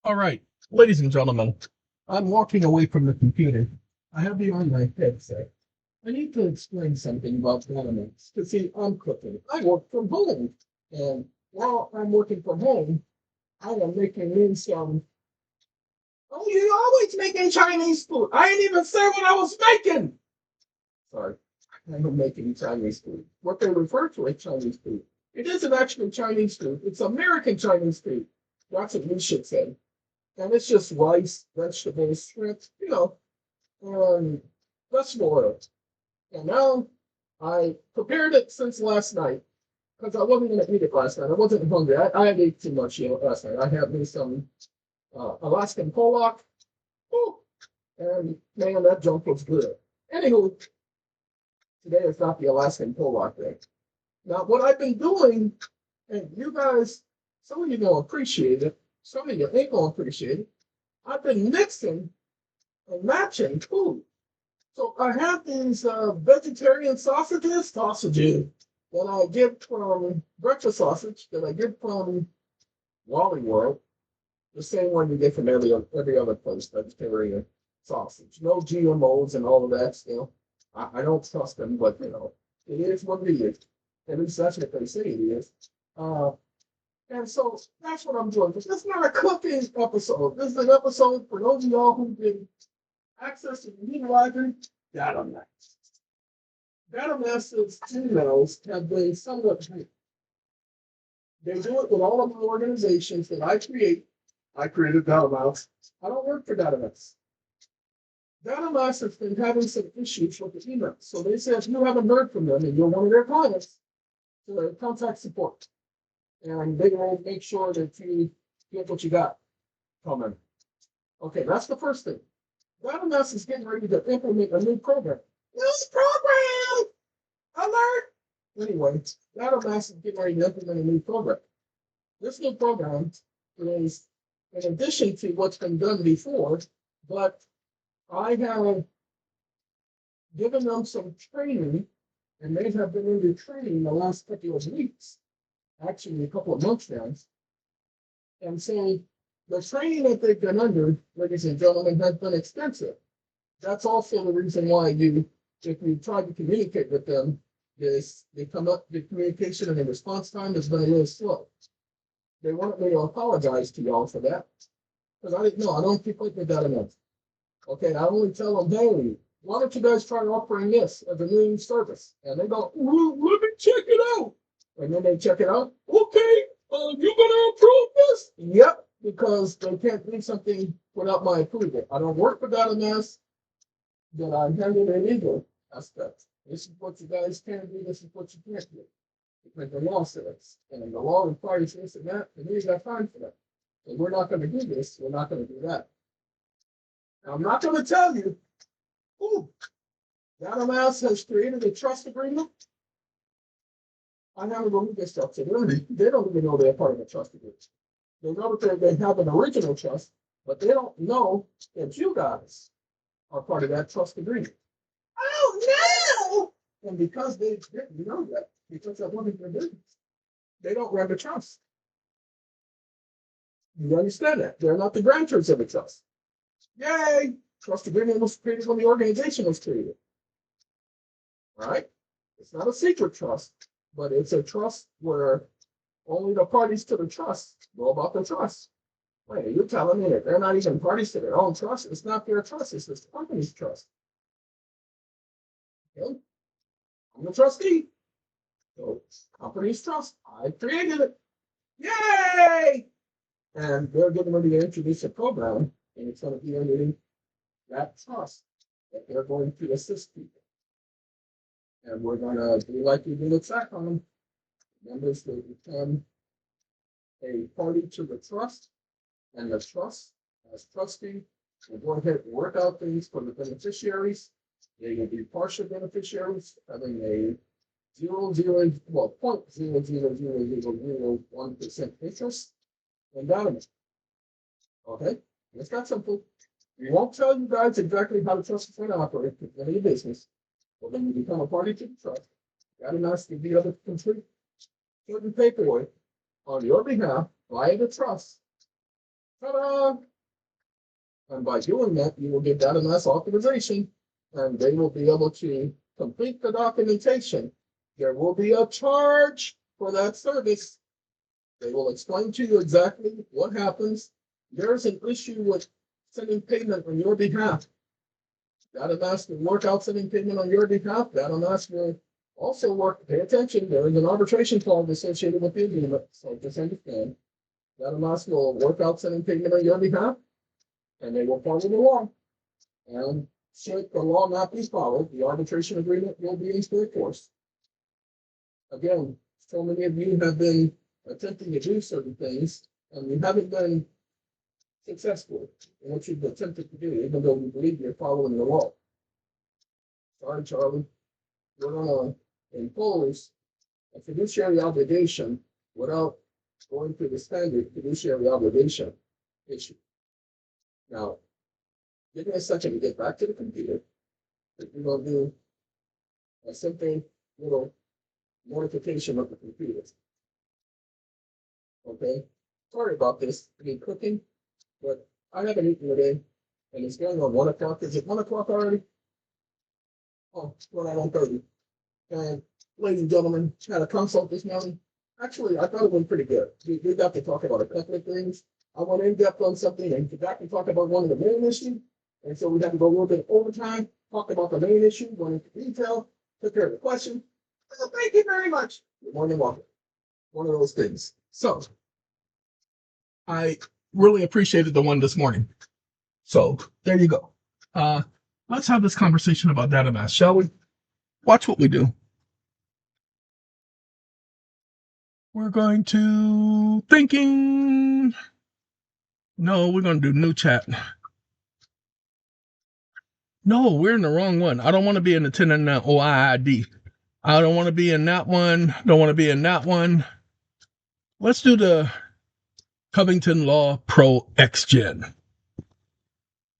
All right, ladies and gentlemen, I'm walking away from the computer. I have you on my headset. I need to explain something about animals. Because see, I'm cooking. I work from home. And while I'm working from home, I am making in some. Oh, you always making Chinese food. I ain't even say what I was making. Sorry. I'm making Chinese food. What they refer to as Chinese food. It isn't actually Chinese food. It's American Chinese food. That's what we should say. And it's just rice, vegetables, shrimp, and vegetable oil. And now I prepared it since last night because I wasn't going to eat it last night. I wasn't hungry. I had ate too much last night. I had me some Alaskan pollock. Ooh, and man, that junk was good. Anywho, today is not the Alaskan pollock day. Now, what I've been doing, and you guys, some of you don't appreciate it, some of you ain't gonna appreciate it. I've been mixing and matching food. So I have these vegetarian sausages that I get from breakfast sausage that I get from Wally World, the same one you get from every other place, vegetarian sausage. No GMOs and all of that still. I don't trust them, but it is what it is. At least that's what they say it is. Uh, and so that's what I'm doing. This is not a cooking episode. This is an episode for those of y'all who get access to the media library. Data mass. Data masses emails have been somewhat brief. They do it with all of the organizations that I create. I created DataMouse. I don't work for DataMouse. DataMouse has been having some issues with the emails. So they said if you haven't heard from them and you're one of their clients, to contact support. And they will make sure that you get what you got from them. Okay, that's the first thing. DataMouse is getting ready to implement a new program. New program! Alert! Anyway, DataMass is getting ready to implement a new program. This new program is in addition to what's been done before, but I have given them some training, and they have been under training the last couple of weeks, actually a couple of months now. And so the training that they've been under, ladies and gentlemen, has been extensive. That's also the reason why if you try to communicate with them, they come up, the communication and the response time has been a little slow. They wanted me to apologize to y'all for that. Because I didn't know, I don't keep up with that enough. Okay, I only tell them, hey, why don't you guys try offering this as a new service? And they go, well, let me check it out. And then they check it out. Okay, you gonna approve this? Yep, because they can't do something without my approval. I don't work for DataMass, that I handle illegal aspects. This is what you guys can do, this is what you can't do. Because the law says, and the law requires this and that, and we got time for that. And we're not going to do this, we're not going to do that. Now, I'm not going to tell you, ooh, DataMass has created a trust agreement. I haven't removed this stuff, so they don't even know they're part of a trust agreement. They know that they have an original trust, but they don't know that you guys are part of that trust agreement. Oh no! And because they didn't know that, because that wasn't their business, they don't run the trust. You understand that? They're not the grantors of the trust. Yay! Trust agreement was created when the organization was created. Right? It's not a secret trust, but it's a trust where only the parties to the trust know about the trust. Wait, you're telling me that they're not even parties to their own trust? It's not their trust, it's the company's trust. Okay? I'm the trustee. So, company's trust. I created it. Yay! And they're getting ready to introduce a program, and it's going to be under that trust that they're going to assist people. And we're going to do like we did with SACOM. Members will become a party to the trust, and the trust, as trustee, will go ahead and work out things for the beneficiaries. They will be partial beneficiaries, having a 0.0000001% interest in Dynamite. Okay, it's that simple. We won't tell you guys exactly how the trust is going to operate in any business, but when you become a party to the trust, that amounts to be able to complete certain paperwork on your behalf via the trust Ta-da! And by doing that, you will get data mass authorization, and they will be able to complete the documentation. There will be a charge for that service. They will explain to you exactly what happens. There's an issue with sending payment on your behalf. Data will work out sending payment on your behalf. Data will also work. Pay attention. There is an arbitration clause associated with the agreement. So just understand. Data will work out sending payment on your behalf, and they will follow the law. And should the law not be followed, the arbitration agreement will be in full force. Again, so many of you have been attempting to do certain things, and you haven't been successful in what you've attempted to do, even though you believe you're following the law. Sorry, Charlie. We're going to impose a fiduciary obligation without going through the standard fiduciary obligation issue. Now, give me a second to get back to the computer. We're going to do a simple little modification of the computer. Okay? Sorry about this. I've been cooking, but I haven't eaten today, and it's going on 1 o'clock. Is it 1 o'clock already? Oh, it's going on 1:30. And ladies and gentlemen, had a consult this morning. Actually, I thought it went pretty good. We got to talk about a couple of things. I went in depth on something and forgot to talk about one of the main issues. And so we had to go a little bit overtime, talk about the main issue, went into detail, took care of the question. Well, thank you very much. You're more than welcome. One of those things. So I really appreciated the one this morning. So there you go. Let's have this conversation about data mass, shall we? Watch what we do. We're going to thinking. No, we're going to do new chat. No, we're in the wrong one. I don't want to be in the 1099 OIID. I don't want to be in that one. Don't want to be in that one. Let's do the Covington Law Pro XGen.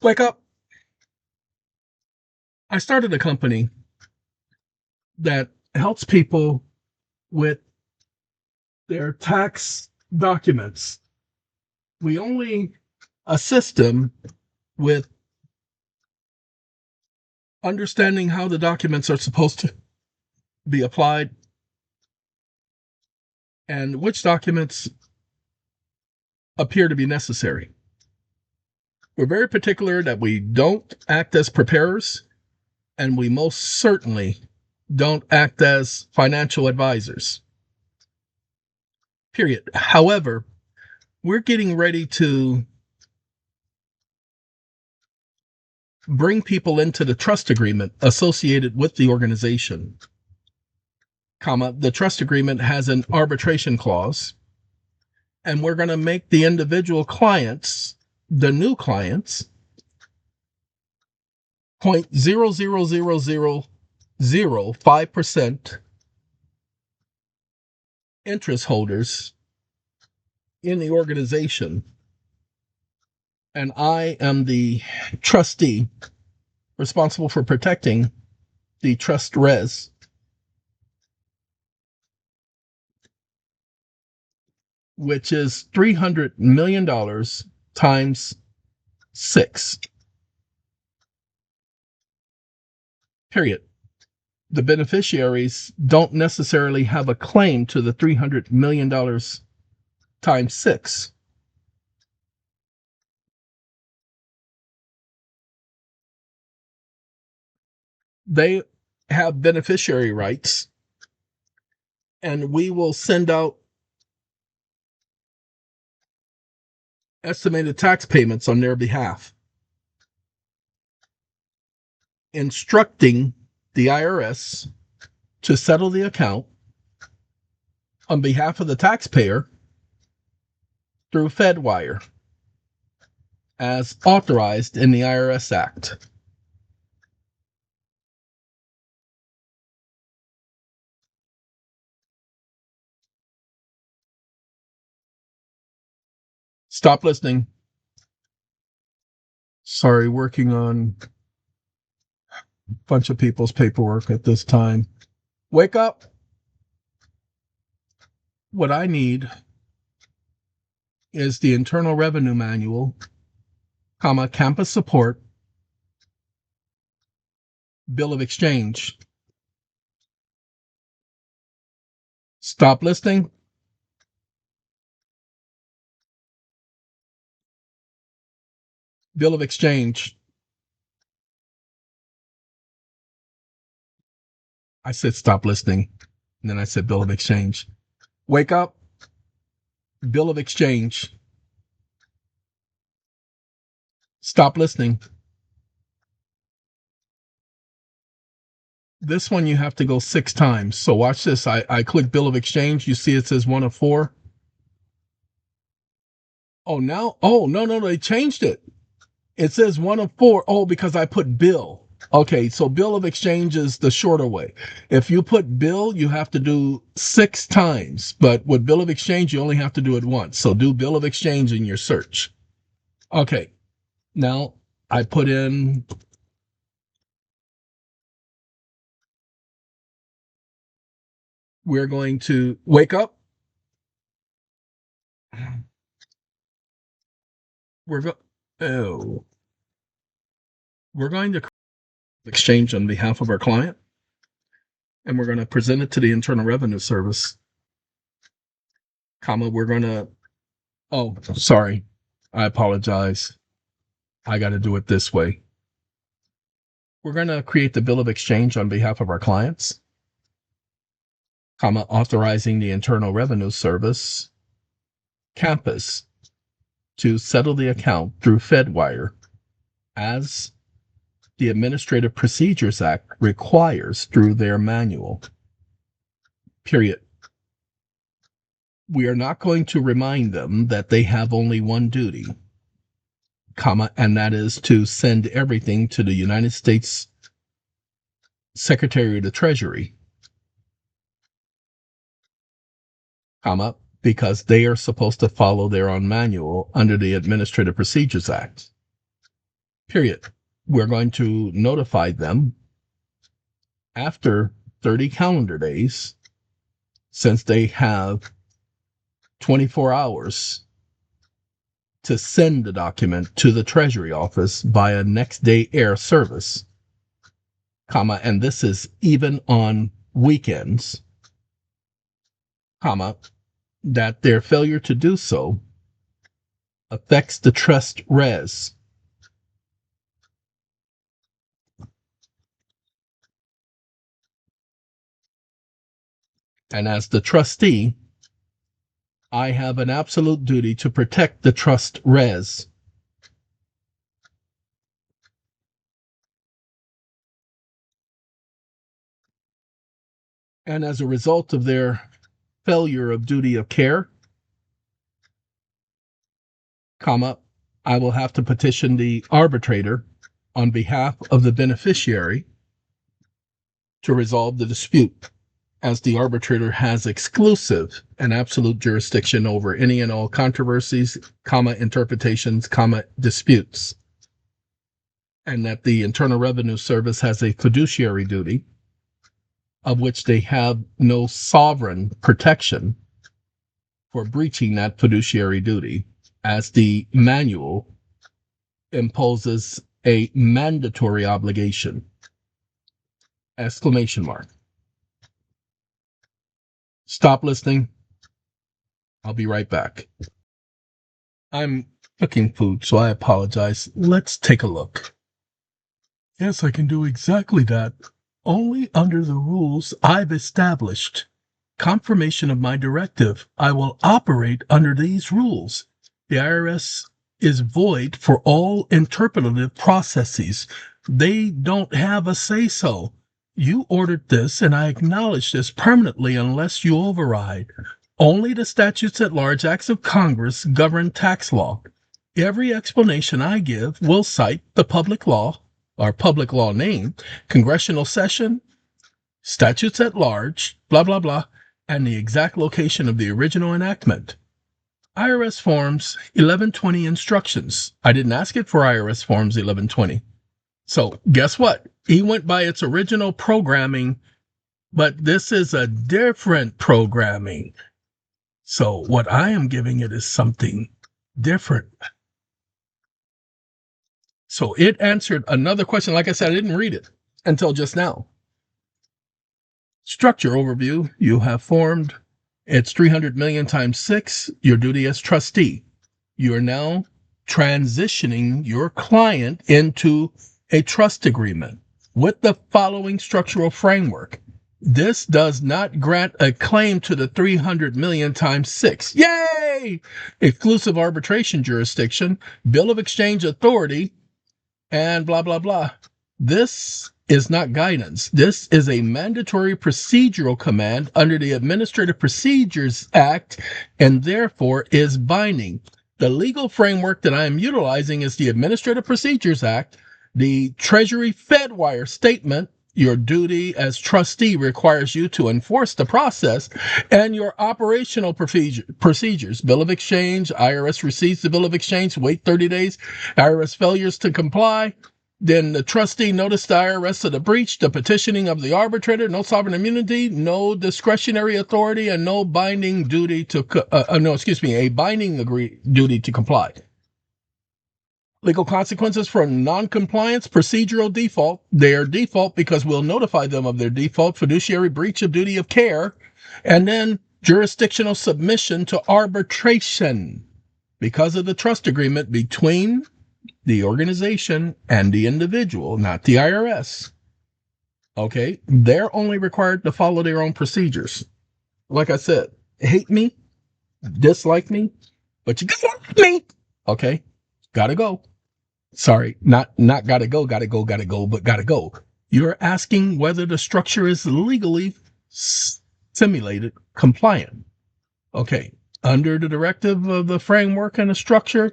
Wake up. I started a company that helps people with their tax documents. We only assist them with understanding how the documents are supposed to be applied and which documents appear to be necessary. We're very particular that we don't act as preparers, and we most certainly don't act as financial advisors. Period. However, we're getting ready to bring people into the trust agreement associated with the organization. The trust agreement has an arbitration clause, and we're going to make the individual clients, the new clients, 0.00005% interest holders in the organization. And I am the trustee responsible for protecting the trust res, which is $300 million times 6. Period. The beneficiaries don't necessarily have a claim to the $300 million times 6. They have beneficiary rights, and we will send out estimated tax payments on their behalf, instructing the IRS to settle the account on behalf of the taxpayer through FedWire, as authorized in the IRS Act. Stop listening. Sorry, working on a bunch of people's paperwork at this time. Wake up. What I need is the Internal Revenue Manual, campus support, bill of exchange. Stop listing. Bill of exchange. I said stop listing, and then I said bill of exchange. Wake up. Bill of exchange. Stop listing. This one you have to go 6 times. So watch this. I click bill of exchange. You see it says 1 of 4. Oh, now, no, they changed it. It says 1 of 4. Oh, because I put bill. Okay, so bill of exchange is the shorter way. If you put bill, you have to do 6 times. But with bill of exchange, you only have to do it once. So do bill of exchange in your search. Okay, now I put in we're going to wake up. We're going to exchange on behalf of our client, and we're going to present it to the Internal Revenue Service, we're going to, oh, sorry, I apologize. I got to do it this way. We're going to create the bill of exchange on behalf of our clients, authorizing the Internal Revenue Service campus to settle the account through Fedwire as the Administrative Procedures Act requires through their manual. Period. We are not going to remind them that they have only one duty, and that is to send everything to the United States Secretary of the Treasury, because they are supposed to follow their own manual under the Administrative Procedures Act. Period. We're going to notify them after 30 calendar days, since they have 24 hours to send the document to the Treasury office via next day air service, and this is even on weekends, that their failure to do so affects the trust res. And as the trustee, I have an absolute duty to protect the trust res. And as a result of their failure of duty of care, I will have to petition the arbitrator on behalf of the beneficiary to resolve the dispute, as the arbitrator has exclusive and absolute jurisdiction over any and all controversies, interpretations, disputes, and that the Internal Revenue Service has a fiduciary duty of which they have no sovereign protection for breaching that fiduciary duty, as the manual imposes a mandatory obligation. Exclamation mark. Stop listening. I'll be right back. I'm cooking food, so I apologize. Let's take a look. Yes, I can do exactly that, only under the rules I've established. Confirmation of my directive. I will operate under these rules. The IRS is void for all interpretative processes. They don't have a say-so. You ordered this, and I acknowledge this permanently unless you override. Only the statutes at large acts of Congress govern tax law. Every explanation I give will cite the public law, or public law name, congressional session, statutes at large, blah, blah, blah, and the exact location of the original enactment. IRS Forms 1120 instructions. I didn't ask it for IRS Forms 1120. So guess what? He went by its original programming, but this is a different programming. So what I am giving it is something different. So it answered another question. Like I said, I didn't read it until just now. Structure overview. You have formed. It's 300 million times 6. Your duty as trustee. You are now transitioning your client into a trust agreement with the following structural framework. This does not grant a claim to the 300 million times 6. Yay! Exclusive arbitration jurisdiction, bill of exchange authority, and blah, blah, blah. This is not guidance. This is a mandatory procedural command under the Administrative Procedures Act and therefore is binding. The legal framework that I am utilizing is the Administrative Procedures Act, the Treasury Fedwire statement. Your duty as trustee requires you to enforce the process, and your operational procedures. Bill of exchange, IRS receives the bill of exchange, wait 30 days, IRS failures to comply. Then the trustee noticed the IRS of the breach, the petitioning of the arbitrator, no sovereign immunity, no discretionary authority, and no binding duty to, a binding duty to comply. Legal consequences for non-compliance, procedural default. They are default because we'll notify them of their default, fiduciary breach of duty of care, and then jurisdictional submission to arbitration because of the trust agreement between the organization and the individual, not the IRS. Okay, they're only required to follow their own procedures. Like I said, hate me, dislike me, but you got me. Okay, gotta go. Sorry, not gotta go, but gotta go. You're asking whether the structure is legally simulated compliant. Okay, under the directive of the framework and the structure,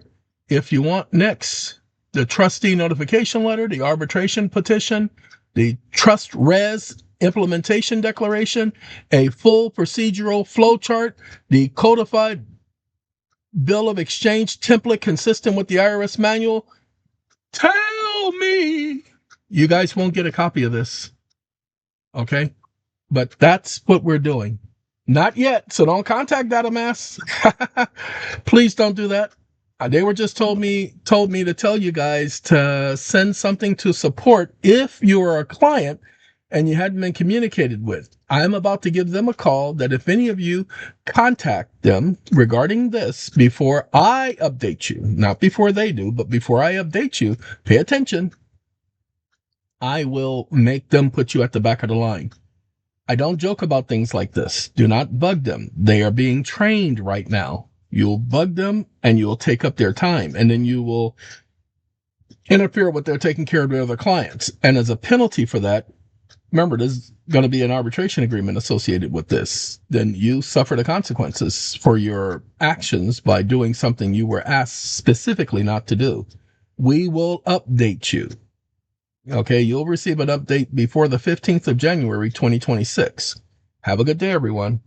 if you want next, the trustee notification letter, the arbitration petition, the trust res implementation declaration, a full procedural flow chart, the codified bill of exchange template consistent with the IRS manual, tell me you guys won't get a copy of this. Okay? But that's what we're doing. Not yet. So don't contact DataMass. Please don't do that. They were just told me to tell you guys to send something to support if you are a client and you hadn't been communicated with. I'm about to give them a call that if any of you contact them regarding this before I update you, not before they do, but before I update you, pay attention. I will make them put you at the back of the line. I don't joke about things like this. Do not bug them. They are being trained right now. You'll bug them and you'll take up their time, and then you will interfere with their taking care of their other clients. And as a penalty for that, remember, there's going to be an arbitration agreement associated with this. Then you suffer the consequences for your actions by doing something you were asked specifically not to do. We will update you. Okay, you'll receive an update before the 15th of January, 2026. Have a good day, everyone.